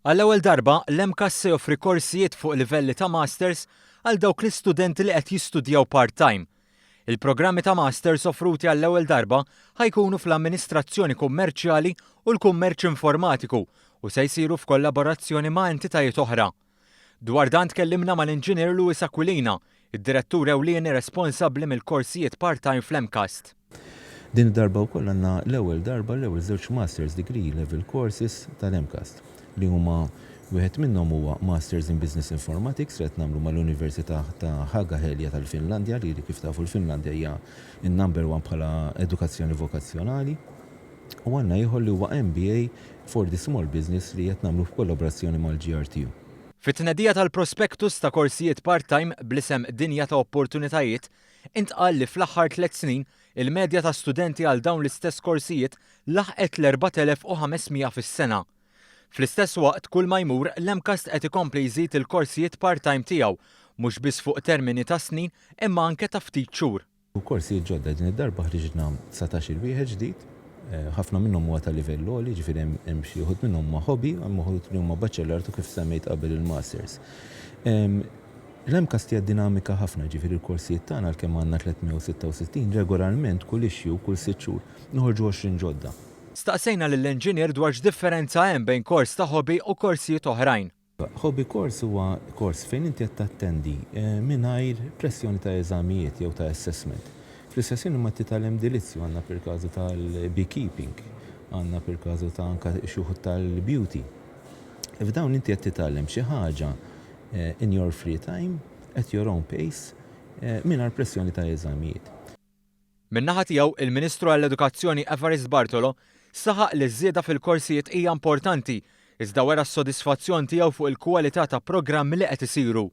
Għall-ewwel darba l-MCAS se joffri korsijiet fuq livelli ta' masters għal dawk l-istudenti li qed jistudjaw part-time. Il-programmi ta' masters offruti għall-ewwel darba ħajkunu fl-amministrazzjoni kummerċjali u l-kummerċ informatiku u se jsiru f'kollaborazzjoni ma' entitajiet oħra. Dwar dan tkellimna mal-Inġinier Luis Aquilina, id-direttur ewlieni responsabbli mill-korsijiet part-time fl-MCAS. Din id-darba wkoll għandna l-ewwel żewġ Masters Degree Level Courses tal-MCAS li huma wieħed minnhom huwa Masters in Business Informatics li qed nagħmlu mal-Università ta' Haaga-Helia tal-Finlandja li kif tafu l-Finlandja hija n-number one bħala edukazzjoni vokazzjonali. U għandna ieħor li huwa MBA for the Small Business li qed nagħmlu f'kollaborazzjoni mal-GRTU. Fit-tnedija tal-prospektus ta' korsijiet part-time bl-isem Dinja ta' Opportunitajiet intqal li fl-aħħar 3 snin il-medja ta' studenti għal dawn l-istess korsijiet laħqet l-4,500 fis-sena. Fl-istess waqt kull ma jmur l-MCAS qed ikompli jżid il-korsijiet part-time tiegħu mhux biss fuq termini ta' snin imma anke ta' ftit xhur. Korsijiet ġodda din id-darba ħriġna 19 wieħed ġdid, ħafna minnhom huwa ta' livell għoli, ġifieri hemm xi wħud minnhom ma' hobby, hemm wħud li huma bachelor kif semmejt qabel il-masters. L-MCAS tiegħek dinamika ħafna, ġifieri l-korsijiet tagħna għalkemm għandna 366 regolarment kull issue kull 6 xhur noħorġu 20 ġodda. Staqsejna lill-inġinier dwar x'differenza hemm bejn kors ta' hobby u korsijiet oħrajn. Hobby course huwa kors fejn inti qed tattendi mingħajr pressjoni ta' eżamijiet jew ta' assessment. Fl-istess ma titgħallem delizzju għandna per-każu tal-beekeeping, għandna per-każu ta' anke xi wħud tal-beauty. F'dawn inti qed titgħallem xi ħaġa in your free time, at your own pace, mingħajr pressjoni ta' eżamijiet. Min-naħa tiegħu il-Ministru għall-Edukazzjoni Evarist Bartolo saħaq li ż-żieda fil-korsijiet hija importanti iżda wera s-sodisfazzjon tiegħu fuq il-kwalità ta' programmi li qed isiru.